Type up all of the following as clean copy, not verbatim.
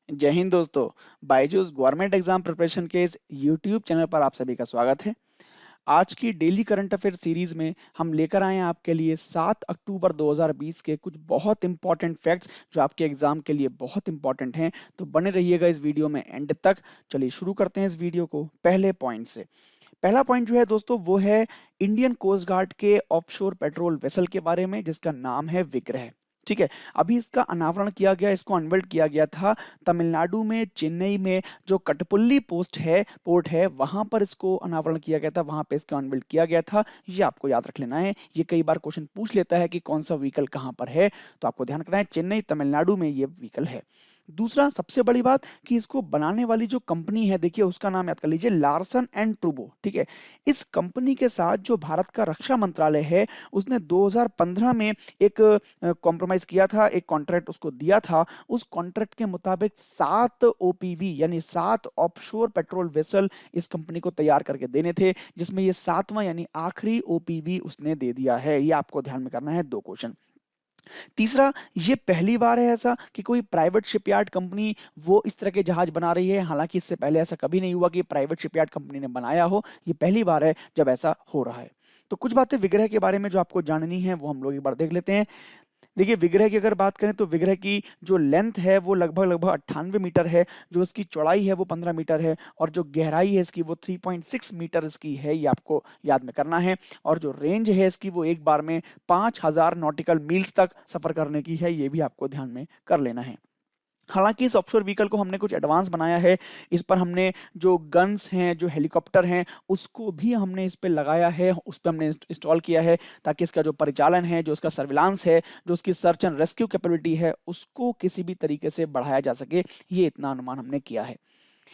जय हिंद दोस्तों। Byju's government exam preparation के इस यूट्यूब चैनल पर आप सभी का स्वागत है। आज की डेली करंट अफेयर सीरीज में हम लेकर आए हैं आपके लिए 7 अक्टूबर 2020 के कुछ बहुत इंपॉर्टेंट फैक्ट्स जो आपके एग्जाम के लिए बहुत इंपॉर्टेंट हैं। तो बने रहिएगा इस वीडियो में एंड तक। चलिए शुरू करते हैं इस वीडियो को पहले पॉइंट से। पहला पॉइंट जो है दोस्तों वो है इंडियन कोस्ट गार्ड के ऑफशोर पेट्रोल वेसल के बारे में जिसका नाम है विक्रय। ठीक है, अभी इसका अनावरण किया गया, इसको अनवेल्ड किया गया था तमिलनाडु में, चेन्नई में जो कटपुल्ली पोर्ट है वहां पर इसको अनावरण किया गया था, वहां पे इसका अनवेल्ड किया गया था। ये आपको याद रख लेना है, ये कई बार क्वेश्चन पूछ लेता है कि कौन सा व्हीकल कहां पर है, तो आपको ध्यान रखना है चेन्नई तमिलनाडु में ये व्हीकल है। दूसरा सबसे बड़ी बात कि इसको बनाने वाली जो कंपनी है, देखिए उसका नाम याद कर लीजिए, लार्सन एंड ट्रूबो। ठीक है, इस कंपनी के साथ जो भारत का रक्षा मंत्रालय है उसने 2015 में एक कॉम्प्रोमाइज किया था, एक कॉन्ट्रैक्ट उसको दिया था। उस कॉन्ट्रैक्ट के मुताबिक 7 ओपीवी यानी 7 ऑफशोर पेट्रोल वेसल इस कंपनी को तैयार करके देने थे, जिसमें ये 7वां यानी आखिरी ओपीवी उसने दे दिया है। ये आपको ध्यान में करना है, 2 क्वेश्चन। तीसरा, ये पहली बार है ऐसा कि कोई प्राइवेट शिपयार्ड कंपनी वो इस तरह के जहाज बना रही है। हालांकि इससे पहले ऐसा कभी नहीं हुआ कि प्राइवेट शिपयार्ड कंपनी ने बनाया हो, ये पहली बार है जब ऐसा हो रहा है। तो कुछ बातें विग्रह के बारे में जो आपको जाननी है वो हम लोग एक बार देख लेते हैं। देखिए विग्रह की अगर बात करें तो विग्रह की जो लेंथ है वो लगभग लगभग 98 मीटर है, जो इसकी चौड़ाई है वो 15 मीटर है, और जो गहराई है इसकी वो 3.6 मीटर इसकी है, ये आपको याद में करना है। और जो रेंज है इसकी वो एक बार में 5000 नॉटिकल मील्स तक सफर करने की है, ये भी आपको ध्यान में कर लेना है। हालांकि इस ऑफशोर व्हीकल को हमने कुछ एडवांस बनाया है, इस पर हमने जो गन्स हैं, जो हेलीकॉप्टर हैं, उसको भी हमने इस पे लगाया है, उस पे हमने इंस्टॉल किया है, ताकि इसका जो परिचालन है, जो इसका सर्विलांस है, जो उसकी सर्च एंड रेस्क्यू कैपेबिलिटी है, उसको किसी भी तरीके से बढ़ाया जा सके, ये इतना अनुमान हमने किया है।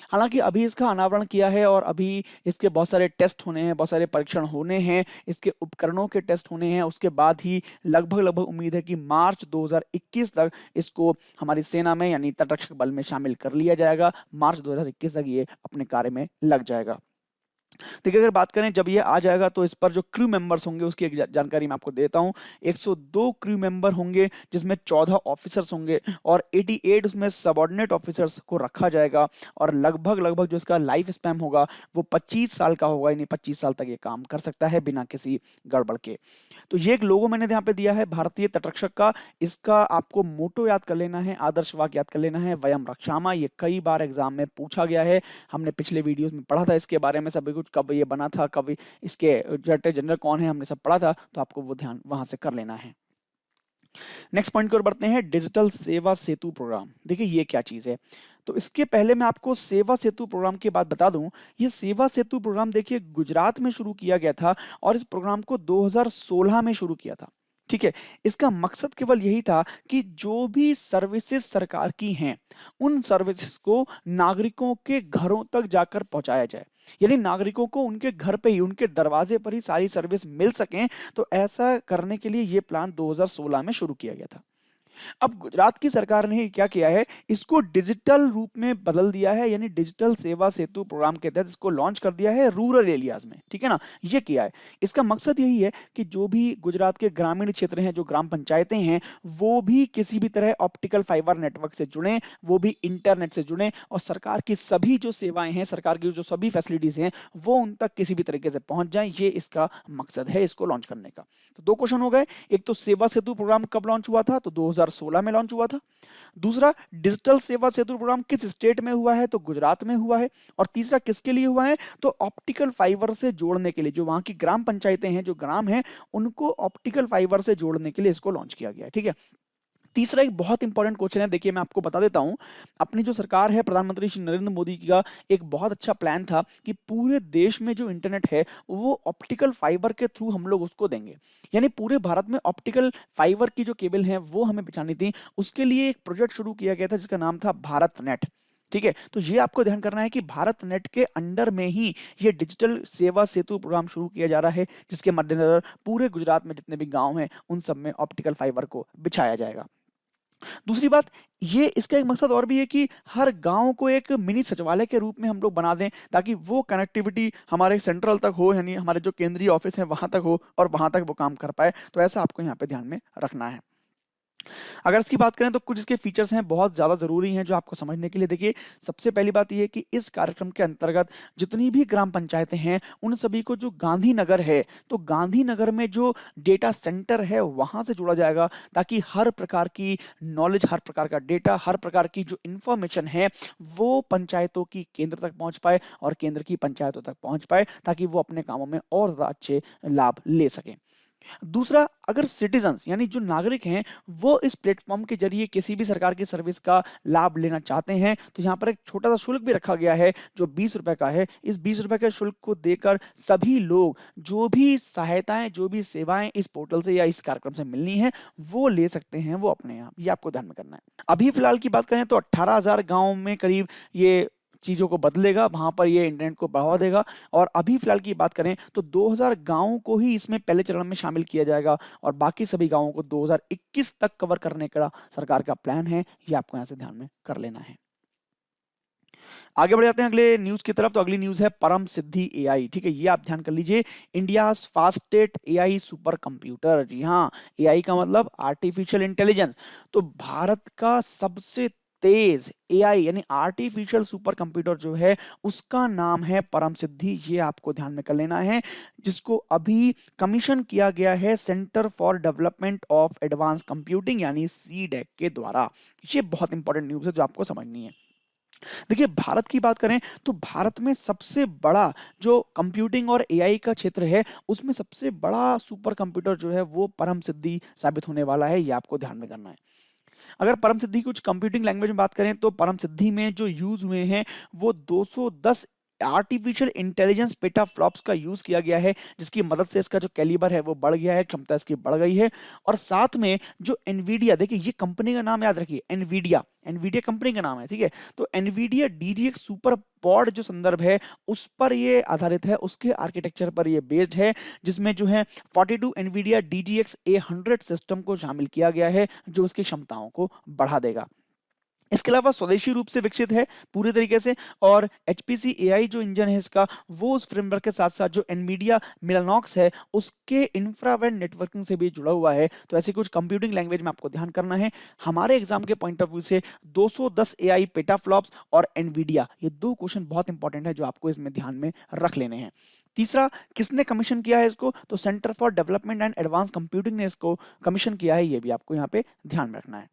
हालांकि अभी इसका अनावरण किया है और अभी इसके बहुत सारे टेस्ट होने हैं, बहुत सारे परीक्षण होने हैं, इसके उपकरणों के टेस्ट होने हैं। उसके बाद ही लगभग लगभग उम्मीद है कि मार्च 2021 तक इसको हमारी सेना में यानी तटरक्षक बल में शामिल कर लिया जाएगा। मार्च 2021 तक ये अपने कार्य में लग जाएगा। देखिए अगर बात करें जब ये आ जाएगा तो इस पर जो क्रू मेंबर्स होंगे उसकी एक जानकारी मैं आपको देता हूं। 102 क्रू मेंबर होंगे, जिसमें 14 ऑफिसर्स होंगे और 88 उसमें सबऑर्डिनेट ऑफिसर्स को रखा जाएगा। और लगभग लगभग जो इसका लाइफ स्पैन होगा वो 25 साल का होगा, यानी 25 साल तक ये काम कर सकता है बिना किसी गड़बड़ के। तो ये एक लोगो मैंने यहाँ पे दिया है भारतीय तटरक्षक का। इसका आपको मोटो याद कर लेना है, आदर्श वाक्य याद कर लेना है, वयम रक्षामा। ये कई बार एग्जाम में पूछा गया है, हमने पिछले वीडियोस में पढ़ा था इसके बारे में सभी कुछ, कब ये बना था, कब इसके डायरेक्टर जनरल कौन है, हमने सब पढ़ा था, तो आपको वो ध्यान वहां से कर लेना है। नेक्स्ट पॉइंट की ओर बढ़ते हैं, डिजिटल सेवा सेतु प्रोग्राम। देखिए ये क्या चीज है, तो इसके पहले मैं आपको सेवा सेतु प्रोग्राम की बात बता दूं। ये सेवा सेतु प्रोग्राम देखिए गुजरात में शुरू किया गया था और इस प्रोग्राम को 2016 में शुरू किया था। ठीक है, इसका मकसद केवल यही था कि जो भी सर्विसेज सरकार की हैं उन सर्विसेज को नागरिकों के घरों तक जाकर पहुंचाया जाए, यानी नागरिकों को उनके घर पे ही, उनके दरवाजे पर ही सारी सर्विस मिल सकें। तो ऐसा करने के लिए ये प्लान 2016 में शुरू किया गया था। अब गुजरात की सरकार ने क्या किया है, इसको डिजिटल रूप में बदल दिया है, यानी डिजिटल सेवा सेतु प्रोग्राम के तहत इसको लॉन्च कर दिया है रूरल एरियाज में। ठीक है ना, ये किया है। इसका मकसद यही है कि जो भी गुजरात के ग्रामीण क्षेत्र हैं, जो ग्राम पंचायतें हैं, वो भी किसी भी तरह ऑप्टिकल फाइबर नेटवर्क से जुड़े, वो भी इंटरनेट से जुड़े, और सरकार की सभी जो सेवाएं हैं, सरकार की जो सभी फैसिलिटीज हैं, वो उन तक किसी भी तरीके से पहुंच जाए। ये इसका मकसद है इसको लॉन्च करने का। तो 2 क्वेश्चन हो गए, एक तो सेवा सेतु प्रोग्राम कब लॉन्च हुआ था, तो 2016 में लॉन्च हुआ था। दूसरा, डिजिटल सेवा सेतु प्रोग्राम किस स्टेट में हुआ है, तो गुजरात में हुआ है। और तीसरा किसके लिए हुआ है, तो ऑप्टिकल फाइबर से जोड़ने के लिए, जो वहां की ग्राम पंचायतें हैं, जो ग्राम हैं, उनको ऑप्टिकल फाइबर से जोड़ने के लिए इसको लॉन्च किया गया है। ठीक है, तीसरा एक बहुत इंपॉर्टेंट क्वेश्चन है, देखिए मैं आपको बता देता हूं। अपनी जो सरकार है, प्रधानमंत्री श्री नरेंद्र मोदी जी का एक बहुत अच्छा प्लान था कि पूरे देश में जो इंटरनेट है वो ऑप्टिकल फाइबर के थ्रू हम लोग उसको देंगे, यानी पूरे भारत में ऑप्टिकल फाइबर की जो केबल है वो हमें बिछानी थी। उसके लिए एक प्रोजेक्ट शुरू किया गया था जिसका नाम था भारत नेट। ठीक है, तो ये आपको ध्यान करना है कि भारत नेट के अंडर में ही ये डिजिटल सेवा सेतु प्रोग्राम शुरू किया जा रहा है, जिसके मद्देनजर पूरे गुजरात में जितने भी गांव हैं उन सब में ऑप्टिकल फाइबर को बिछाया जाएगा। दूसरी बात, ये इसका एक मकसद और भी है कि हर गांव को एक मिनी सचिवालय के रूप में हम लोग बना दें, ताकि वो कनेक्टिविटी हमारे सेंट्रल तक हो, यानी हमारे जो केंद्रीय ऑफिस है वहां तक हो और वहां तक वो काम कर पाए। तो ऐसा आपको यहाँ पे ध्यान में रखना है। अगर इसकी बात करें तो कुछ इसके फीचर्स हैं बहुत ज़्यादा ज़रूरी हैं जो आपको समझने के लिए। देखिए, सबसे पहली बात ये है कि इस कार्यक्रम के अंतर्गत जितनी भी ग्राम पंचायतें हैं, उन सभी को जो गांधीनगर है, तो गांधीनगर में जो डेटा सेंटर है वहाँ से जोड़ा जाएगा, ताकि हर प्रकार की नॉलेज, हर प्रकार का डेटा, हर प्रकार की जो इन्फॉर्मेशन है, वो पंचायतों की केंद्र तक पहुँच पाए और केंद्र की पंचायतों तक पहुँच पाए, ताकि वो अपने कामों में और ज़्यादा अच्छे लाभ ले सकें। दूसरा, अगर सिटीजन्स यानी जो नागरिक हैं वो इस प्लेटफॉर्म के जरिए किसी भी सरकार की सर्विस का लाभ लेना चाहते हैं, तो यहाँ पर एक छोटा सा शुल्क भी रखा गया है जो 20 रुपए का है। इस 20 रुपए के शुल्क को देकर सभी लोग जो भी सहायताएं, जो भी सेवाएं इस पोर्टल से या इस कार्यक्रम से मिलनी है, वो ले सकते हैं वो अपने आप। ये आपको ध्यान में करना है। अभी फिलहाल की बात करें तो 18,000 गाँव में करीब ये चीज़ों को बदलेगा, वहाँ पर ये इंटरनेट को बढ़ावा देगा। और अभी फिलहाल की बात करें तो 2000 गाँवों को ही इसमें पहले चरण में शामिल किया जाएगा और बाकी सभी गाँवों को 2021 तक कवर करने का सरकार का प्लान है। ये आपको यहाँ से ध्यान में कर लेना है। आगे बढ़ जाते हैं अगले न्यूज़ की तरफ। तो अगली न्यूज़ है परम सिद्धि एआई। ठीक है, ये आप ध्यान कर लीजिए। India's fastest AI super computer. जी हाँ, एआई का मतलब आर्टिफिशियल इंटेलिजेंस। तो भारत का सबसे तेज एआई यानी आर्टिफिशियल सुपर कंप्यूटर जो है उसका नाम है परम सिद्धि। ये आपको ध्यान में कर लेना है, जिसको अभी कमीशन किया गया है centre for development of advance computing यानी सीडेक के द्वारा। ये बहुत इंपॉर्टेंट न्यूज़ है जो आपको समझनी है। देखिए, भारत की बात करें तो भारत में सबसे बड़ा जो कंप्यूटिंग और एआई का क्षेत्र है, उसमें सबसे बड़ा सुपर कंप्यूटर जो है वो परम सिद्धि साबित होने वाला है। ये आपको ध्यान में करना है। अगर परम सिद्धि की कुछ कंप्यूटिंग लैंग्वेज में बात करें तो परम सिद्धि में जो यूज हुए हैं वो 210 आर्टिफिशियल इंटेलिजेंस पेटाफ्लॉप्स का यूज किया गया है, जिसकी मदद से इसका जो कैलिबर है वो बढ़ गया है, क्षमता इसकी बढ़ गई है। और साथ में जो एनवीडिया, देखिए ये कंपनी का नाम याद रखिए, एनवीडिया, एनवीडिया कंपनी का नाम है, ठीक है। तो एनवीडिया डीजीएक्स सुपर पॉड जो संदर्भ है उस पर ये आधारित है, उसके आर्किटेक्चर पर ये बेस्ड है, जिसमें जो है 42 एनवीडिया डीजीएक्स A100 सिस्टम को शामिल किया गया है जो उसकी क्षमताओं को बढ़ा देगा। इसके अलावा स्वदेशी रूप से विकसित है पूरे तरीके से। और HPC AI जो इंजन है इसका, वो उस फ्रेमवर्क के साथ साथ जो एनवीडिया मिलानॉक्स है उसके इंफ्रारेड नेटवर्किंग से भी जुड़ा हुआ है। तो ऐसी कुछ कंप्यूटिंग लैंग्वेज में आपको ध्यान करना है। हमारे एग्जाम के पॉइंट ऑफ व्यू से 210 AI पेटाफ्लॉप्स और एनवीडिया, ये दो क्वेश्चन बहुत इंपॉर्टेंट है जो आपको इसमें ध्यान में रख लेने हैं। तीसरा, किसने कमीशन किया है इसको, तो centre for development and advance computing ने इसको कमीशन किया है। ये भी आपको यहाँ पे ध्यान में रखना है।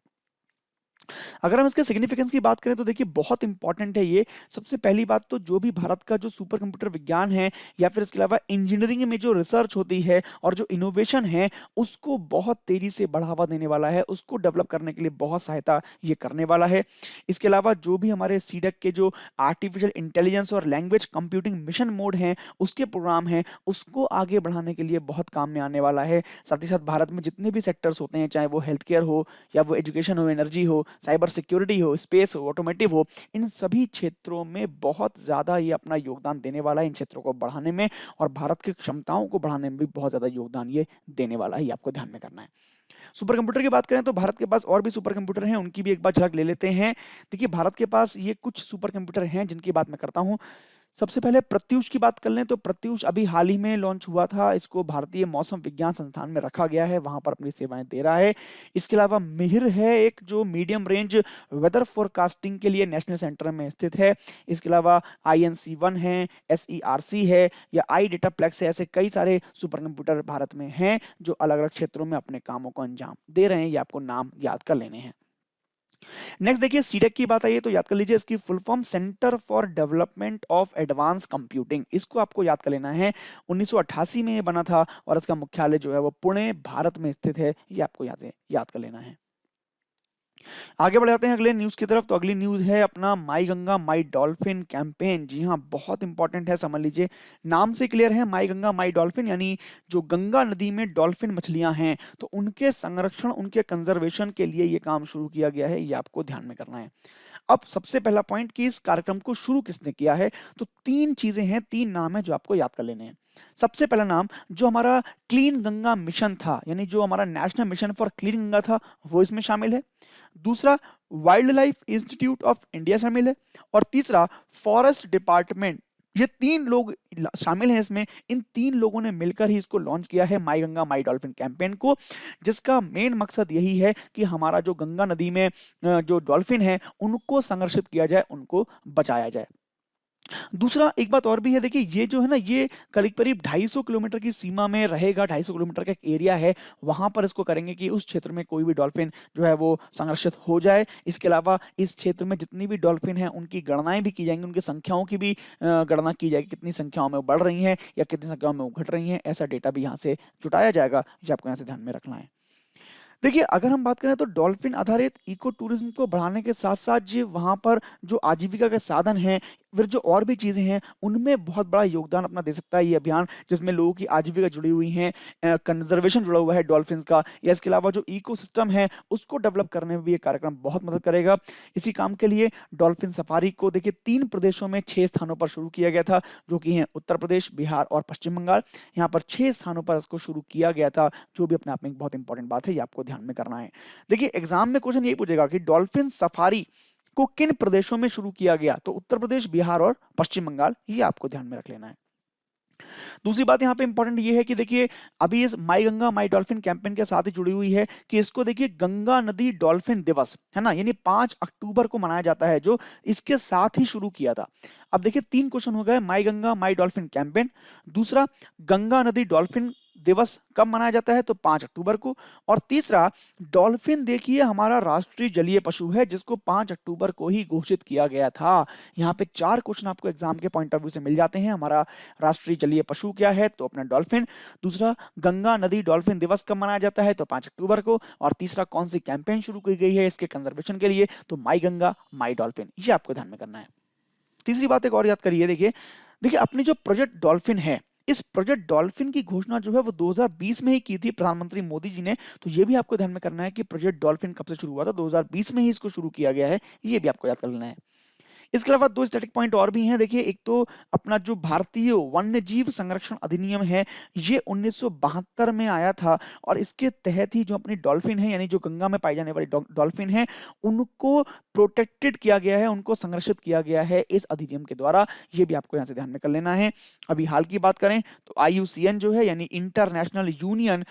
अगर हम इसके सिग्निफिकेंस की बात करें तो देखिए बहुत इंपॉर्टेंट है ये। सबसे पहली बात तो जो भी भारत का जो सुपर कंप्यूटर विज्ञान है या फिर इसके अलावा इंजीनियरिंग में जो रिसर्च होती है और जो इनोवेशन है उसको बहुत तेजी से बढ़ावा देने वाला है, उसको डेवलप करने के लिए बहुत सहायता ये करने वाला है। इसके अलावा जो भी हमारे सीडेक के जो आर्टिफिशियल इंटेलिजेंस और लैंग्वेज कंप्यूटिंग मिशन मोड हैं उसके प्रोग्राम हैं, उसको आगे बढ़ाने के लिए बहुत काम में आने वाला है। साथ ही साथ भारत में जितने भी सेक्टर्स होते हैं, चाहे वो हेल्थ केयर हो या वो एजुकेशन हो, एनर्जी हो, साइबर सिक्योरिटी हो, स्पेस हो, ऑटोमेटिव हो, इन सभी क्षेत्रों में बहुत ज़्यादा ये अपना योगदान देने वाला है इन क्षेत्रों को बढ़ाने में, और भारत की क्षमताओं को बढ़ाने में भी बहुत ज़्यादा योगदान ये देने वाला है। ये आपको ध्यान में करना है। सुपर कंप्यूटर की बात करें तो भारत के पास और भी सुपर कंप्यूटर हैं, उनकी भी एक बार झलक ले लेते हैं। देखिए, भारत के पास ये कुछ सुपर कंप्यूटर हैं जिनकी बात मैं करता हूँ। सबसे पहले प्रत्यूष की बात कर लें तो प्रत्यूष अभी हाल ही में लॉन्च हुआ था। इसको भारतीय मौसम विज्ञान संस्थान में रखा गया है, वहाँ पर अपनी सेवाएं दे रहा है। इसके अलावा मिहिर है एक जो मीडियम रेंज वेदर फोरकास्टिंग के लिए नेशनल सेंटर में स्थित है। इसके अलावा INC1 है, SERC है या आई डेटा प्लेक्स है। ऐसे कई सारे सुपर कंप्यूटर भारत में हैं जो अलग अलग क्षेत्रों में अपने कामों को अंजाम दे रहे हैं। ये आपको नाम याद कर लेने हैं। नेक्स्ट देखिए, सीडेक की बात आई है तो याद कर लीजिए इसकी full form centre for development of advance computing. इसको आपको याद कर लेना है। 1988 में ये बना था और इसका मुख्यालय जो है वो पुणे भारत में स्थित है। ये आपको याद कर लेना है। आगे बढ़ जाते हैं अगले न्यूज़ की तरफ। तो अगली न्यूज़ है अपना माई गंगा माई डॉल्फिन कैंपेन। जी हाँ, बहुत इंपॉर्टेंट है, समझ लीजिए। नाम से क्लियर है, माई गंगा माई डॉल्फिन यानी जो गंगा नदी में डॉल्फिन मछलियां हैं तो उनके संरक्षण, उनके कंजर्वेशन के लिए ये काम शुरू किया गया है। ये आपको ध्यान में करना है। अब सबसे पहला पॉइंट कि इस कार्यक्रम को शुरू किसने किया है, तो तीन चीजें हैं, तीन नाम है जो आपको याद कर लेने हैं। सबसे पहला नाम जो हमारा क्लीन गंगा मिशन था, यानी जो हमारा national mission for clean Ganga था, वो इसमें शामिल है। दूसरा, wild life institute of India शामिल है। और तीसरा, फॉरेस्ट डिपार्टमेंट ये 3 लोग शामिल हैं इसमें। इन 3 लोगों ने मिलकर ही इसको लॉन्च किया है माई गंगा माई डॉल्फिन कैंपेन को, जिसका मेन मकसद यही है कि हमारा जो गंगा नदी में जो डॉल्फिन है उनको संरक्षित किया जाए, उनको बचाया जाए। दूसरा एक बात और भी है, देखिए ये जो है ना, ये करीब-करीब 250 किलोमीटर की सीमा में रहेगा, 250 किलोमीटर का एक एरिया है, वहाँ पर इसको करेंगे कि उस क्षेत्र में कोई भी डॉल्फिन जो है वो संरक्षित हो जाए। इसके अलावा इस क्षेत्र में जितनी भी डॉल्फिन हैं उनकी गणनाएँ भी की जाएँगी, उनकी संख्याओं की भी गणना की जाएगी, कितनी संख्याओं में वो बढ़ रही हैं या कितनी संख्याओं में वो घट रही हैं, ऐसा डेटा भी यहाँ से जुटाया जाएगा, ये आपको यहाँ से ध्यान में रखना है। देखिए, अगर हम बात करें तो डॉल्फिन आधारित इको टूरिज्म को बढ़ाने के साथ-साथ ये वहाँ पर जो आजीविका के साधन हैं, फिर जो और भी चीज़ें हैं, उनमें बहुत बड़ा योगदान अपना दे सकता है ये अभियान, जिसमें लोगों की आजीविका जुड़ी हुई हैं, कंज़र्वेशन जुड़ा हुआ है डॉल्फिन्स का, या इसके अलावा जो इकोसिस्टम है, उसको डेवलप करने में भी ये कार्यक्रम बहुत मदद करेगा। इसी काम के लिए डॉल्फिन सफारी को देखिए 3 प्रदेशों में 6 स्थानों पर शुरू किया गया था, जो कि हैं उत्तर प्रदेश, बिहार और पश्चिम बंगाल। यहाँ पर 6 स्थानों पर इसको शुरू किया गया था, जो भी अपने आप में एक बहुत इंपॉर्टेंट बात है, ये आपको ध्यान में करना है। देखिए एग्जाम में क्वेश्चन यही पूछेगा कि डॉल्फिन सफारी को किन प्रदेशों में शुरू किया गया, तो उत्तर प्रदेश, बिहार और पश्चिम बंगाल, ये आपको ध्यान में रख लेना है। दूसरी बात यहाँ पे इंपॉर्टेंट ये है कि देखिए अभी इस माई गंगा माई डॉल्फिन कैंपेन के साथ ही जुड़ी हुई है कि इसको देखिए गंगा नदी डॉल्फिन दिवस है ना, यानी 5 अक्टूबर को मनाया जाता है, जो इसके साथ ही शुरू किया था। अब देखिए 3 क्वेश्चन हो गए, माई गंगा माई डॉल्फिन कैंपेन, दूसरा गंगा नदी डॉल्फिन दिवस कब मनाया जाता है, तो 5 अक्टूबर को, और तीसरा डॉल्फिन देखिए हमारा राष्ट्रीय जलीय पशु है, जिसको 5 अक्टूबर को ही घोषित किया गया था। यहाँ पे 4 क्वेश्चन आपको एग्जाम के पॉइंट ऑफ व्यू से मिल जाते हैं। हमारा राष्ट्रीय जलीय पशु क्या है, तो अपना डॉल्फिन, दूसरा गंगा नदी डॉल्फिन दिवस कब मनाया जाता है, तो 5 अक्टूबर को, और तीसरा कौन सी कैंपेन शुरू की गई है इसके कंजर्वेशन के लिए, तो माई गंगा माई डॉल्फिन, ये आपको ध्यान में करना है। तीसरी बात एक और याद करिए, देखिए देखिए अपनी जो प्रोजेक्ट डॉल्फिन है, इस प्रोजेक्ट डॉल्फिन की घोषणा जो है वो 2020 में ही की थी प्रधानमंत्री मोदी जी ने, तो ये भी आपको ध्यान में करना है कि प्रोजेक्ट डॉल्फिन कब से शुरू हुआ था, 2020 में ही इसको शुरू किया गया है, ये भी आपको याद कर लेना है। इसके अलावा 2 स्टैटिक पॉइंट और भी हैं, देखिए एक तो अपना जो भारतीय वन्यजीव संरक्षण अधिनियम है, ये 1972 में आया था, और इसके तहत ही जो अपनी डॉल्फिन है, यानी जो गंगा में पाई जाने वाली डॉल्फिन है, उनको प्रोटेक्टेड किया गया है, उनको संरक्षित किया गया है इस अधिनियम के द्वारा, ये भी आपको यहाँ से ध्यान में कर लेना है। अभी हाल की बात करें तो IUCN जो है, यानी international union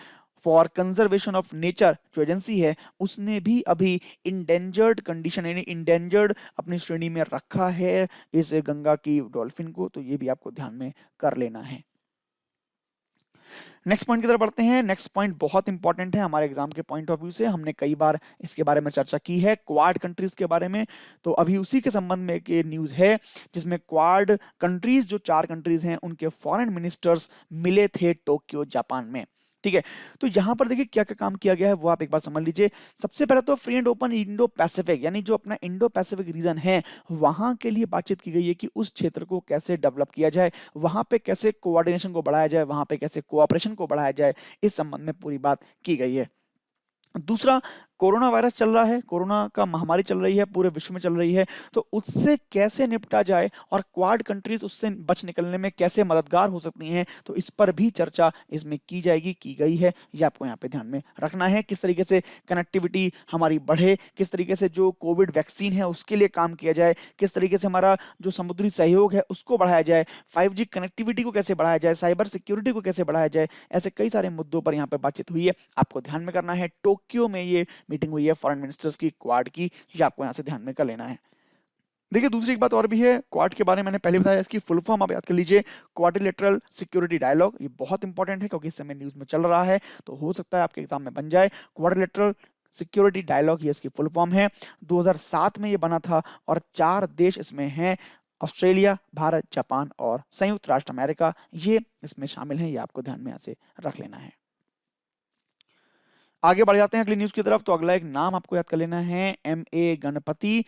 for conservation of nature, जो एजेंसी है, उसने भी अभी इंडेंजर्ड कंडीशन यानी इंडेंजर्ड अपनी श्रेणी में रखा है इस गंगा की डॉल्फिन को, तो ये भी आपको ध्यान में कर लेना है। नेक्स्ट पॉइंट की तरफ बढ़ते हैं। नेक्स्ट पॉइंट बहुत इंपॉर्टेंट है हमारे एग्जाम के पॉइंट ऑफ व्यू से, हमने कई बार इसके बारे में चर्चा की है, क्वाड कंट्रीज के बारे में, तो अभी उसी के संबंध में एक न्यूज है, जिसमें क्वाड कंट्रीज जो 4 कंट्रीज हैं उनके फॉरेन मिनिस्टर्स मिले थे टोक्यो जापान में। ठीक है, तो यहाँ पर देखिए क्या क्या काम किया गया है वो आप एक बार समझ लीजिए। सबसे पहले तो free and open Indo Pacific, यानी जो अपना इंडो पैसिफिक रीजन है, वहां के लिए बातचीत की गई है कि उस क्षेत्र को कैसे डेवलप किया जाए, वहां पे कैसे कोऑर्डिनेशन को बढ़ाया जाए, वहां पे कैसे कोऑपरेशन को बढ़ाया जाए, इस संबंध में पूरी बात की गई है। दूसरा, कोरोना वायरस चल रहा है, कोरोना का महामारी चल रही है, पूरे विश्व में चल रही है, तो उससे कैसे निपटा जाए और क्वाड कंट्रीज उससे बच निकलने में कैसे मददगार हो सकती हैं, तो इस पर भी चर्चा इसमें की जाएगी, की गई है, ये आपको यहाँ पे ध्यान में रखना है। किस तरीके से कनेक्टिविटी हमारी बढ़े, किस तरीके से जो कोविड वैक्सीन है उसके लिए काम किया जाए, किस तरीके से हमारा जो समुद्री सहयोग है उसको बढ़ाया जाए, 5G कनेक्टिविटी को कैसे बढ़ाया जाए, साइबर सिक्योरिटी को कैसे बढ़ाया जाए, ऐसे कई सारे मुद्दों पर यहाँ पे बातचीत हुई है, आपको ध्यान में करना है। टोक्यो में ये मीटिंग हुई है फॉरेन मिनिस्टर्स की, क्वाड की, ये आपको यहाँ से ध्यान में कर लेना है। देखिए दूसरी एक बात और भी है, क्वाड के बारे में मैंने पहले बताया, इसकी फुल फॉर्म आप याद कर लीजिए, क्वाड्रिलेटरल सिक्योरिटी डायलॉग, ये बहुत इंपॉर्टेंट है क्योंकि इस समय न्यूज में चल रहा है, तो हो सकता है आपके एग्जाम में बन जाए। क्वाड्रिलेटरल सिक्योरिटी डायलॉग, ये इसकी फुल फॉर्म है, 2007 में ये बना था, और 4 देश इसमें हैं, ऑस्ट्रेलिया, भारत, जापान और संयुक्त राष्ट्र अमेरिका, ये इसमें शामिल हैं, ये आपको ध्यान में यहाँ से रख लेना है। आगे बढ़ जाते हैं अगली न्यूज की तरफ, तो अगला एक नाम आपको याद कर लेना है, MA गणपति।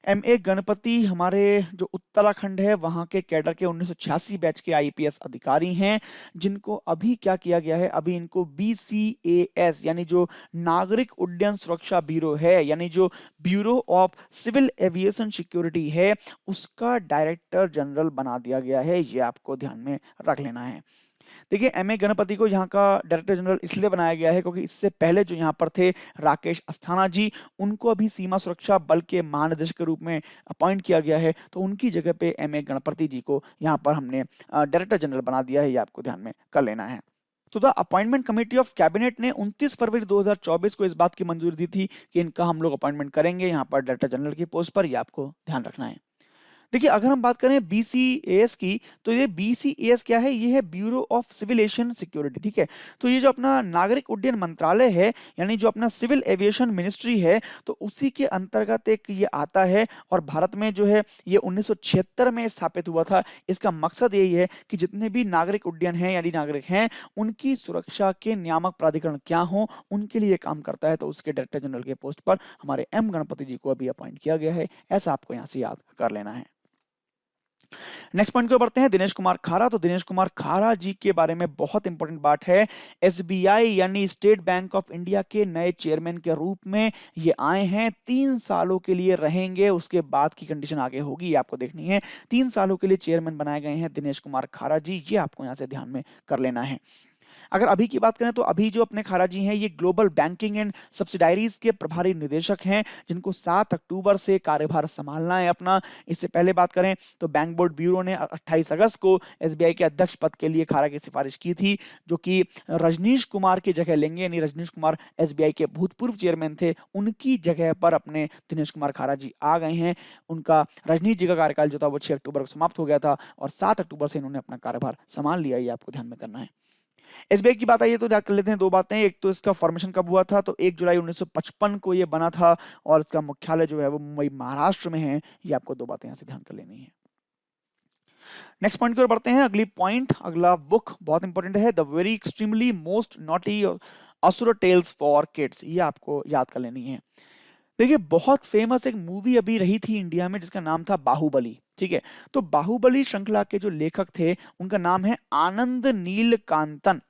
MA गणपति हमारे जो उत्तराखंड है वहां के कैडर के 1986 बैच के IPS अधिकारी हैं, जिनको अभी क्या किया गया है, अभी इनको BCAS यानी जो नागरिक उड्डयन सुरक्षा ब्यूरो है, यानी जो bureau of civil aviation security है, उसका डायरेक्टर जनरल बना दिया गया है, ये आपको ध्यान में रख लेना है। देखिए एम ए गणपति को यहाँ का डायरेक्टर जनरल इसलिए बनाया गया है क्योंकि इससे पहले जो यहाँ पर थे राकेश अस्थाना जी, उनको अभी सीमा सुरक्षा बल के महानिदेशक के रूप में अपॉइंट किया गया है, तो उनकी जगह पे एम ए गणपति जी को यहाँ पर हमने डायरेक्टर जनरल बना दिया है, ये आपको ध्यान में कर लेना है। तो the appointment committee of cabinet ने 29 फरवरी 2024 को इस बात की मंजूरी दी थी कि इनका हम लोग अपॉइंटमेंट करेंगे यहाँ पर डायरेक्टर जनरल की पोस्ट पर, ये आपको ध्यान रखना है। देखिए अगर हम बात करें बीसीएएस की, तो ये बीसीएएस क्या है, ये है bureau of civil aviation security, ठीक है। तो ये जो अपना नागरिक उड्डयन मंत्रालय है, यानी जो अपना सिविल एविएशन मिनिस्ट्री है, तो उसी के अंतर्गत एक ये आता है और भारत में जो है ये 1976 में स्थापित हुआ था। इसका मकसद यही है कि जितने भी नागरिक उड्डयन हैं यानी नागरिक हैं, उनकी सुरक्षा के नियामक प्राधिकरण क्या हो, उनके लिए काम करता है। तो उसके डायरेक्टर जनरल के पोस्ट पर हमारे एम गणपति जी को अभी अपॉइंट किया गया है, ऐसा आपको यहाँ से याद कर लेना है। नेक्स्ट पॉइंट को बढ़ते हैं, दिनेश कुमार खारा। तो दिनेश कुमार खारा जी के बारे में बहुत इंपॉर्टेंट बात है, एसबीआई यानी स्टेट बैंक ऑफ इंडिया के नए चेयरमैन के रूप में ये आए हैं। 3 सालों के लिए रहेंगे, उसके बाद की कंडीशन आगे होगी, ये आपको देखनी है। 3 सालों के लिए चेयरमैन बनाए गए हैं दिनेश कुमार खारा जी, ये आपको यहाँ से ध्यान में कर लेना है। अगर अभी की बात करें तो अभी जो अपने खारा जी हैं, ये ग्लोबल बैंकिंग एंड सब्सिडायरीज के प्रभारी निदेशक हैं, जिनको 7 अक्टूबर से कार्यभार संभालना है अपना। इससे पहले बात करें तो बैंक बोर्ड ब्यूरो ने 28 अगस्त को एसबीआई के अध्यक्ष पद के लिए खारा की सिफारिश की थी, जो कि रजनीश कुमार की जगह लेंगे, यानी रजनीश कुमार एसबीआई के भूतपूर्व चेयरमैन थे, उनकी जगह पर अपने दिनेश कुमार खारा जी आ गए हैं। उनका रजनीश जी का कार्यकाल जो था वो 6 अक्टूबर को समाप्त हो गया था और 7 अक्टूबर से इन्होंने अपना कार्यभार संभाल लिया, ये आपको ध्यान में करना है। एसबीआई की बात आई है तो याद कर लेते हैं 2 बातें। एक तो इसका फॉर्मेशन कब हुआ था, तो 1 जुलाई 1955 को ये बना था और इसका मुख्यालय जो है वो मुंबई महाराष्ट्र में है, ये आपको 2 बातें यहाँ से ध्यान कर लेनी है। नेक्स्ट पॉइंट की ओर बढ़ते हैं। अगला बुक बहुत इंपॉर्टेंट है, the very extremely most naughty असुर टेल्स फॉर किड्स, ये आपको याद कर लेनी है। देखिए बहुत फेमस एक मूवी अभी रही थी इंडिया में जिसका नाम था बाहुबली, ठीक है। तो बाहुबली श्रृंखला के जो लेखक थे उनका नाम है आनंद नीलकांतन।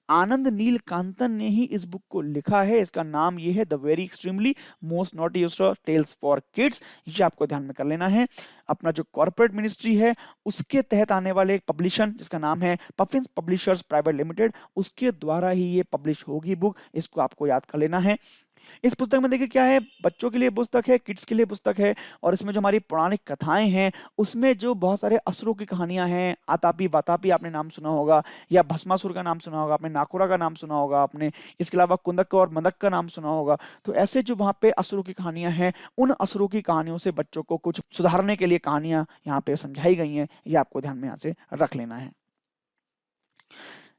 आनंद नीलकांतन ने ही इस बुक को लिखा है, इसका नाम ये है the very extremely most naughty tales for kids, ये आपको ध्यान में कर लेना है। अपना जो कॉर्पोरेट मिनिस्ट्री है उसके तहत आने वाले एक पब्लिशन जिसका नाम है पफिन्स पब्लिशर्स प्राइवेट लिमिटेड, उसके द्वारा ही ये पब्लिश होगी बुक, इसको आपको याद कर लेना है। इस पुस्तक में देखिए क्या है, बच्चों के लिए पुस्तक है, किड्स के लिए पुस्तक है, और इसमें जो हमारी पौराणिक कथाएं हैं उसमें जो बहुत सारे असुरों की कहानियां हैं, आतापी वातापी आपने नाम सुना होगा, या भस्मासुर का नाम सुना होगा आपने, नाकोरा का नाम सुना होगा आपने, इसके अलावा कुंदक और मदक का नाम सुना होगा। तो ऐसे जो वहाँ पे असुरों की कहानियां हैं, उन असुरों की कहानियों से बच्चों को कुछ सुधारने के लिए कहानियां यहाँ पे समझाई गई हैं, ये आपको ध्यान में यहाँ से रख लेना है।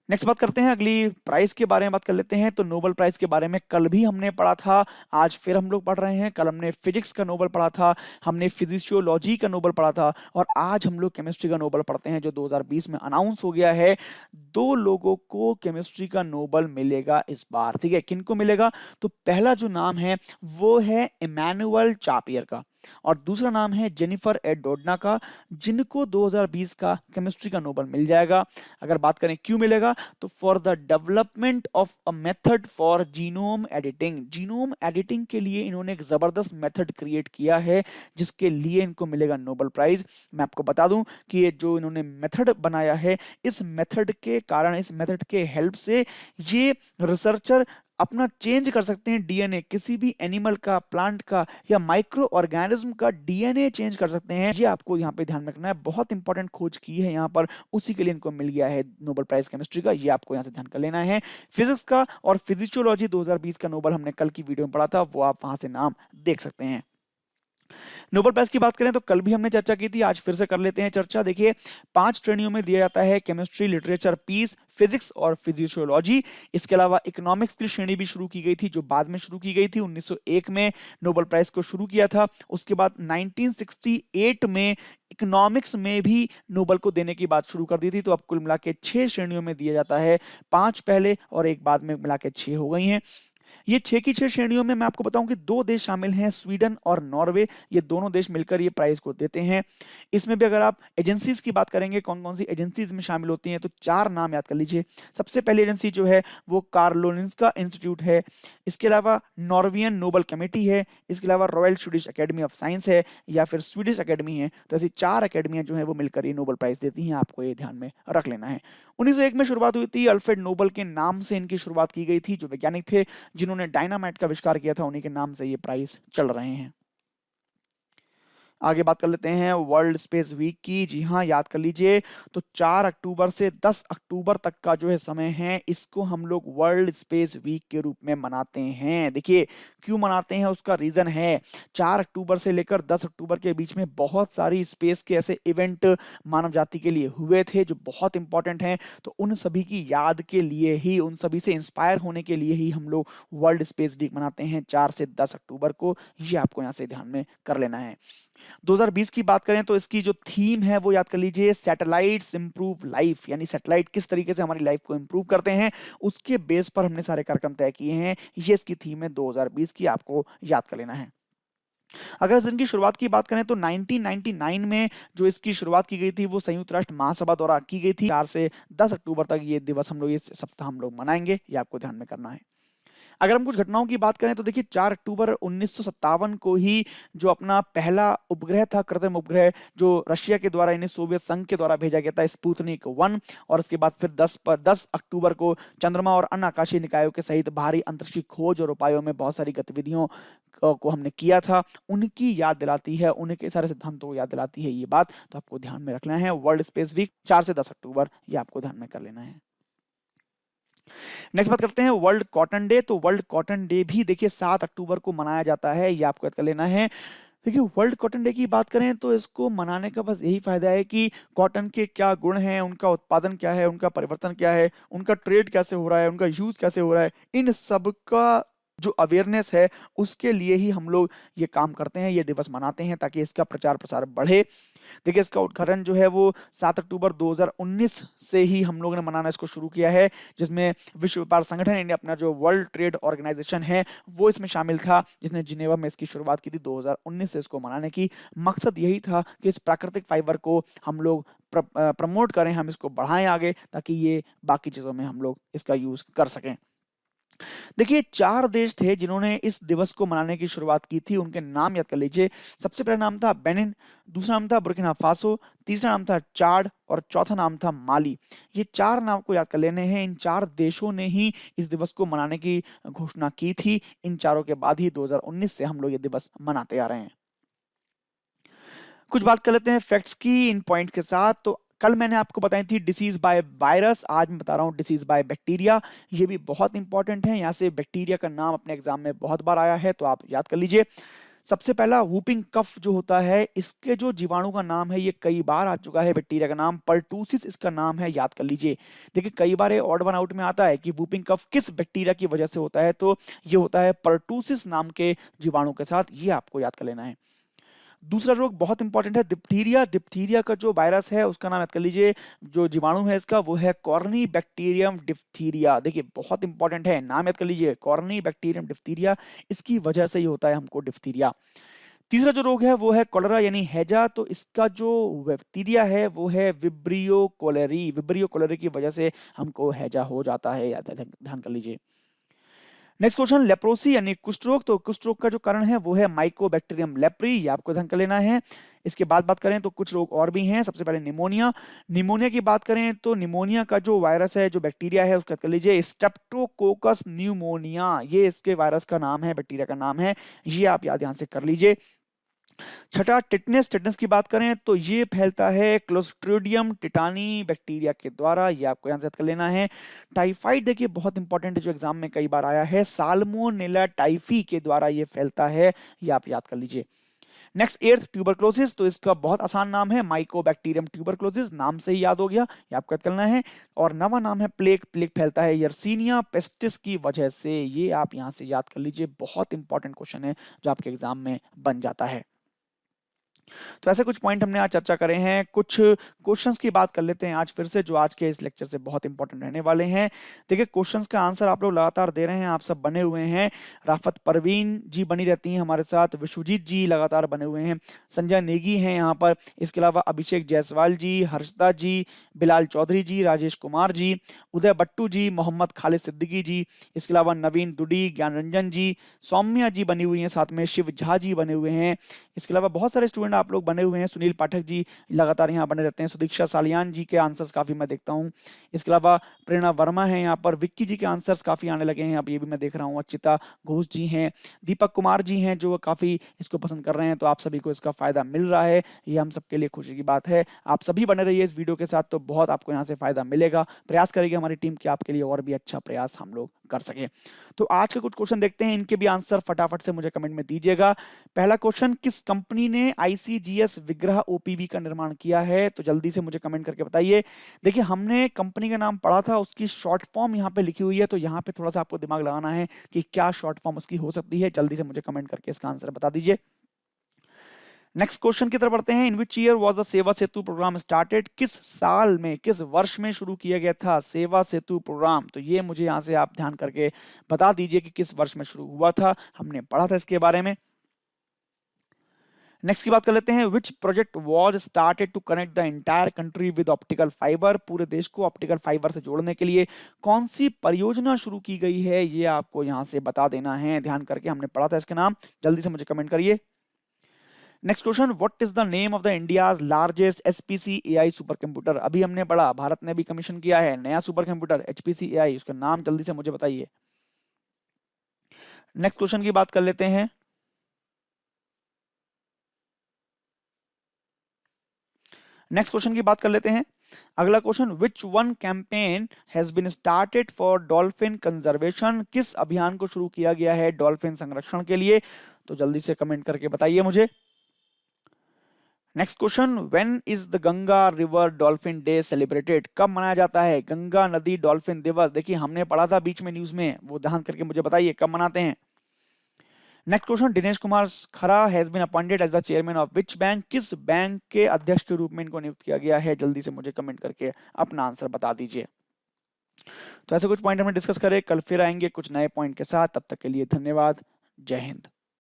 नेक्स्ट बात करते हैं, अगली प्राइज के बारे में बात कर लेते हैं। तो नोबेल प्राइज के बारे में कल भी हमने पढ़ा था, आज फिर हम लोग पढ़ रहे हैं। कल हमने फिजिक्स का नोबेल पढ़ा था, हमने फिजिशियोलॉजी का नोबेल पढ़ा था, और आज हम लोग केमिस्ट्री का नोबेल पढ़ते हैं जो 2020 में अनाउंस हो गया है। 2 लोगों को केमिस्ट्री का नोबेल मिलेगा इस बार, ठीक है। किनको मिलेगा, तो पहला जो नाम है वो है इमैनुअल चापियर का, और दूसरा नाम है जेनिफर एड डोडना का, जिनको 2020 का केमिस्ट्री का नोबेल मिल जाएगा। अगर बात करें क्यों मिलेगा, तो for the development of a method for genome editing, genome editing के लिए इन्होंने एक जबरदस्त मेथड क्रिएट किया है जिसके लिए इनको मिलेगा नोबेल प्राइज। मैं आपको बता दूं कि ये जो इन्होंने मेथड बनाया है, इस मेथड के कारण, इस मेथड के हेल्प से ये रिसर्चर अपना चेंज कर सकते हैं डीएनए, किसी भी एनिमल का, प्लांट का या माइक्रो ऑर्गेनिज्म का डीएनए चेंज कर सकते हैं। ये आपको यहाँ पे ध्यान में रखना है, बहुत इंपॉर्टेंट खोज की है यहाँ पर, उसी के लिए इनको मिल गया है नोबेल प्राइज केमिस्ट्री का, ये आपको यहाँ से ध्यान कर लेना है। फिजिक्स का और फिजिशियोलॉजी 2020 का नोबेल हमने कल की वीडियो में पढ़ा था, वो आप वहां से नाम देख सकते हैं। नोबेल प्राइज की बात करें तो कल भी हमने चर्चा की थी, आज फिर से कर लेते हैं चर्चा। देखिए 5 श्रेणियों में दिया जाता है, केमिस्ट्री, लिटरेचर, पीस, फिजिक्स और फिजिशियोलॉजी। इसके अलावा इकोनॉमिक्स की श्रेणी भी शुरू की गई थी, जो बाद में शुरू की गई थी, 1901 में नोबेल प्राइज को शुरू किया था। उसके बाद 1968 में इकोनॉमिक्स में भी नोबेल को देने की बात शुरू कर दी थी। तो अब कुल मिला के 6 श्रेणियों में दिया जाता है, 5 पहले और एक बाद में मिला के 6 हो गई हैं। ये 6 की 6 श्रेणियों में मैं आपको बताऊँ कि 2 देश शामिल हैं, स्वीडन और नॉर्वे। ये दोनों देश मिलकर ये प्राइज़ को देते हैं। इसमें भी अगर आप एजेंसीज़ की बात करेंगे, कौन-कौन सी एजेंसीज़ में शामिल होती हैं, तो 4 नाम याद कर लीजिए। सबसे पहली एजेंसी जो है वो कारोलिंस्का इंस्टीट्यूट है। इसके अलावा नॉर्वेजियन नोबेल कमिटी है। इसके अलावा royal Swedish academy of science है या फिर स्वीडिश अकेडमी है। तो ऐसी 4 अकेडमियाँ जो हैं वो मिलकर ये नोबेल प्राइज़ देती हैं, आपको ये ध्यान में रख लेना है। 1901 में शुरुआत हुई थी, अल्फ्रेड नोबेल के नाम से इनकी शुरुआत की गई थी। जो वैज्ञानिक थे जिन्होंने डायनामाइट का आविष्कार किया था, उन्हीं के नाम से ये प्राइज़ चल रहे हैं। आगे बात कर लेते हैं वर्ल्ड स्पेस वीक की। जी हाँ, याद कर लीजिए, तो 4 अक्टूबर से 10 अक्टूबर तक का जो है समय है, इसको हम लोग वर्ल्ड स्पेस वीक के रूप में मनाते हैं। देखिए, क्यों मनाते हैं उसका रीज़न है, 4 अक्टूबर से लेकर 10 अक्टूबर के बीच में बहुत सारी स्पेस के ऐसे इवेंट मानव जाति के लिए हुए थे जो बहुत इंपॉर्टेंट हैं। तो उन सभी की याद के लिए ही, उन सभी से इंस्पायर होने के लिए ही हम लोग वर्ल्ड स्पेस वीक मनाते हैं 4 से 10 अक्टूबर को। ये आपको यहाँ से ध्यान में कर लेना है। 2020 की बात करें तो इसकी जो थीम है वो याद कर लीजिए, सैटेलाइट्स इंप्रूव लाइफ, यानी सैटेलाइट किस तरीके से हमारी लाइफ को इंप्रूव करते हैं, उसके बेस पर हमने सारे कार्यक्रम तय किए हैं। ये इसकी थीम है 2020 की, आपको याद कर लेना है। अगर इस दिन की शुरुआत की बात करें तो 1999 में जो इसकी शुरुआत की गई थी वो संयुक्त राष्ट्र महासभा द्वारा की गई थी। 4 से 10 अक्टूबर तक ये दिवस हम लोग, ये सप्ताह हम लोग मनाएंगे, ये आपको ध्यान में करना है। अगर हम कुछ घटनाओं की बात करें तो देखिए, 4 अक्टूबर 1957 को ही जो अपना पहला उपग्रह था, कृत्रिम उपग्रह, जो रशिया के द्वारा यानी सोवियत संघ के द्वारा भेजा गया था, स्पुतनिक 1। और उसके बाद फिर 10 अक्टूबर को चंद्रमा और अन्य आकाशीय निकायों के सहित बाहरी अंतरिक्ष खोज और उपायों में बहुत सारी गतिविधियों को हमने किया था। उनकी याद दिलाती है, उनके सारे सिद्धांतों को याद दिलाती है ये बात, तो आपको ध्यान में रखना है। वर्ल्ड स्पेस वीक 4 से 10 अक्टूबर, ये आपको ध्यान में कर लेना है। नेक्स्ट बात करते हैं वर्ल्ड कॉटन डे। तो वर्ल्ड कॉटन डे भी देखिए 7 अक्टूबर को मनाया जाता है, ये आपको याद कर लेना है। देखिए, वर्ल्ड कॉटन डे की बात करें तो इसको मनाने का बस यही फायदा है कि कॉटन के क्या गुण हैं, उनका उत्पादन क्या है, उनका परिवर्तन क्या है, उनका ट्रेड कैसे हो रहा है, उनका यूज कैसे हो रहा है, इन सब का जो अवेयरनेस है उसके लिए ही हम लोग ये काम करते हैं, ये दिवस मनाते हैं ताकि इसका प्रचार प्रसार बढ़े। देखिए, इसका उद्घाटन जो है वो 7 अक्टूबर 2019 से ही हम लोगों ने मनाना इसको शुरू किया है, जिसमें विश्व व्यापार संगठन यानी अपना जो वर्ल्ड ट्रेड ऑर्गेनाइजेशन है वो इसमें शामिल था, जिसने जिनेवा में इसकी शुरुआत की थी 2019 से। इसको मनाने की मकसद यही था कि इस प्राकृतिक फाइबर को हम लोग प्रमोट करें, हम इसको बढ़ाएं आगे, ताकि ये बाकी चीज़ों में हम लोग इसका यूज़ कर सकें। देखिए, 4 देश थे जिन्होंने इस दिवस को मनाने की शुरुआत की थी, उनके नाम याद कर लीजिए। सबसे पहला नाम था बेनिन, दूसरा नाम था बुर्किना फासो, तीसरा नाम था चाड और चौथा नाम था माली। ये 4 नाम को याद कर लेने हैं। इन 4 देशों ने ही इस दिवस को मनाने की घोषणा की थी। इन चारों के बाद ही 2019 से हम लोग ये दिवस मनाते आ रहे हैं। कुछ बात कर लेते हैं फैक्ट्स की इन पॉइंट के साथ। तो कल मैंने आपको बताई थी डिसीज बाय वायरस, आज मैं बता रहा हूँ डिसीज बाय बैक्टीरिया। ये भी बहुत इंपॉर्टेंट है, यहाँ से बैक्टीरिया का नाम अपने एग्जाम में बहुत बार आया है, तो आप याद कर लीजिए। सबसे पहला वूपिंग कफ जो होता है, इसके जो जीवाणु का नाम है ये कई बार आ चुका है, बैक्टीरिया का नाम पर्टूसिस इसका नाम है, याद कर लीजिए। देखिए, कई बार ये ऑड वन आउट में आता है कि वूपिंग कफ किस बैक्टीरिया की वजह से होता है, तो ये होता है पर्टूसिस नाम के जीवाणु के साथ, ये आपको याद कर लेना है। दूसरा रोग बहुत इंपॉर्टेंट है, डिप्थीरिया। डिप्थीरिया का जो वायरस है उसका नाम याद कर लीजिए, जो जीवाणु है इसका वो है कॉर्नी बैक्टीरियम डिप्थीरिया। देखिए, बहुत इंपॉर्टेंट है, नाम याद कर लीजिए, कॉर्नी बैक्टीरियम डिप्थीरिया। इसकी वजह से ही होता है हमको डिप्थीरिया। तीसरा जो रोग है वो है कोलेरा यानी हैजा। तो इसका जो बैक्टीरिया है वो है विब्रियो कोलेरी। विब्रियो कोलेरी की वजह से हमको हैजा हो जाता है, याद ध्यान कर लीजिए। नेक्स्ट क्वेश्चन, लेप्रोसी यानी कुष्ठ रोग। तो कुष्ठ रोग का जो कारण है वो है माइकोबैक्टीरियम लेप्री, ये आपको ध्यान कर लेना है। इसके बाद बात करें तो कुछ रोग और भी हैं। सबसे पहले निमोनिया। निमोनिया की बात करें तो निमोनिया का जो वायरस है, जो बैक्टीरिया है, उसका कर लीजिए स्ट्रेप्टोकोकस न्यूमोनिया, ये इसके वायरस का नाम है, बैक्टीरिया का नाम है, ये आप याद ध्यान से कर लीजिए। छठा टिटनेस। टिटनेस की बात करें तो ये फैलता है क्लोस्ट्रिडियम टिटानी बैक्टीरिया के द्वारा, ये आपको यहाँ से याद कर लेना है। टाइफाइड देखिए बहुत इंपॉर्टेंट है, जो एग्जाम में कई बार आया है, साल्मोनेला टाइफी के द्वारा ये फैलता है, ये आप याद कर लीजिए। Next earth tuberculosis. तो इसका बहुत आसान नाम है माइकोबैक्टीरियम ट्यूबरक्लोसिस, नाम से ही याद हो गया, ये आपको याद करना है। और नवा नाम है प्लेग। प्लेग फैलता है यर्सीनिया पेस्टिस की वजह से, ये आप यहाँ से याद कर लीजिए, बहुत इंपॉर्टेंट क्वेश्चन है जो आपके एग्जाम में बन जाता है। तो ऐसे कुछ पॉइंट हमने आज चर्चा करे हैं। कुछ क्वेश्चंस की बात कर लेते हैं आज फिर से, जो आज के इस लेक्चर से बहुत इंपॉर्टेंट रहने वाले हैं। देखिए क्वेश्चंस का आंसर आप लोग लगातार दे रहे हैं, आप सब बने हुए हैं। राफत परवीन जी बनी रहती हैं हमारे साथ, विश्वजीत जी लगातार बने हुए हैं, संजय नेगी हैं यहाँ पर, इसके अलावा अभिषेक जायसवाल जी, हर्षदा जी, बिलाल चौधरी जी, राजेश कुमार जी, उदय बट्टू जी, मोहम्मद खालिद सिद्दीकी जी, इसके अलावा नवीन दुडी, ज्ञान रंजन जी, सौम्या जी बनी हुई हैं, साथ में शिव झा जी बने हुए हैं। इसके अलावा बहुत सारे स्टूडेंट आप लोग बने हुए हैं, सुनील पाठक जी लगातार यहाँ बने रहते हैं, सुदीक्षा सालियान जी के आंसर्स काफ़ी मैं देखता हूँ। इसके अलावा प्रेरणा वर्मा है यहाँ पर, विक्की जी के आंसर्स काफ़ी आने लगे हैं, अब ये भी मैं देख रहा हूँ। अच्युता घोष जी हैं, दीपक कुमार जी हैं जो काफ़ी इसको पसंद कर रहे हैं, तो आप सभी को इसका फ़ायदा मिल रहा है, ये हम सबके लिए खुशी की बात है। आप सभी बने रहिए इस वीडियो के साथ, तो बहुत आपको यहाँ से फ़ायदा मिलेगा। प्रयास करेगी हमारी टीम कि आपके लिए और भी अच्छा प्रयास हम लोग कर सकें। तो आज के कुछ क्वेश्चन देखते हैं, इनके भी आंसर फटाफट से मुझे कमेंट में दीजिएगा। पहला क्वेश्चन, किस कंपनी ने आईसीजीएस विग्रह ओपीवी का निर्माण किया है? तो जल्दी से मुझे कमेंट करके बताइए। देखिए हमने कंपनी का नाम पढ़ा था, उसकी शॉर्ट फॉर्म यहाँ पे लिखी हुई है, तो यहाँ पे थोड़ा सा आपको दिमाग लगाना है कि क्या शॉर्ट फॉर्म उसकी हो सकती है। जल्दी से मुझे कमेंट करके इसका आंसर बता दीजिए। नेक्स्ट क्वेश्चन की तरफ बढ़ते हैं। इन विच ईयर वाज द सेवा सेतु प्रोग्राम स्टार्टेड? किस साल में, किस वर्ष में शुरू किया गया था सेवा सेतु प्रोग्राम? तो ये मुझे यहाँ से आप ध्यान करके बता दीजिए कि किस वर्ष में शुरू हुआ था, हमने पढ़ा था इसके बारे में। नेक्स्ट की बात कर लेते हैं। Which project was started to connect the entire country with optical fibre? पूरे देश को ऑप्टिकल फाइबर से जोड़ने के लिए कौन सी परियोजना शुरू की गई है, ये आपको यहाँ से बता देना है ध्यान करके, हमने पढ़ा था इसके नाम। जल्दी से मुझे कमेंट करिए। Next question, what is the name of the India's largest HPC AI super computer? अभी हमने पढ़ा भारत ने भी कमीशन किया है नया सुपर कंप्यूटर एचपीसी एआई, उसका नाम जल्दी से मुझे बताइए। नेक्स्ट क्वेश्चन की बात कर लेते हैं। नेक्स्ट क्वेश्चन की बात कर लेते हैं। अगला question, which one campaign has been started for dolphin conservation? किस अभियान को शुरू किया गया है डॉल्फिन संरक्षण के लिए? तो जल्दी से कमेंट करके बताइए मुझे। Next question, when is the Ganga river dolphin day celebrated? कब मनाया जाता है गंगा नदी डॉल्फिन दिवस? देखिए हमने पढ़ा था बीच में न्यूज में, वो ध्यान करके मुझे बताइए कब मनाते हैं। Next question, Dinesh Kumar Khara has been appointed as the chairman of which bank? किस बैंक के अध्यक्ष के रूप में इनको नियुक्त किया गया है? जल्दी से मुझे कमेंट करके अपना आंसर बता दीजिए। तो ऐसे कुछ पॉइंट हमने डिस्कस करे, कल फिर आएंगे कुछ नए पॉइंट के साथ, तब तक के लिए धन्यवाद। जय हिंद।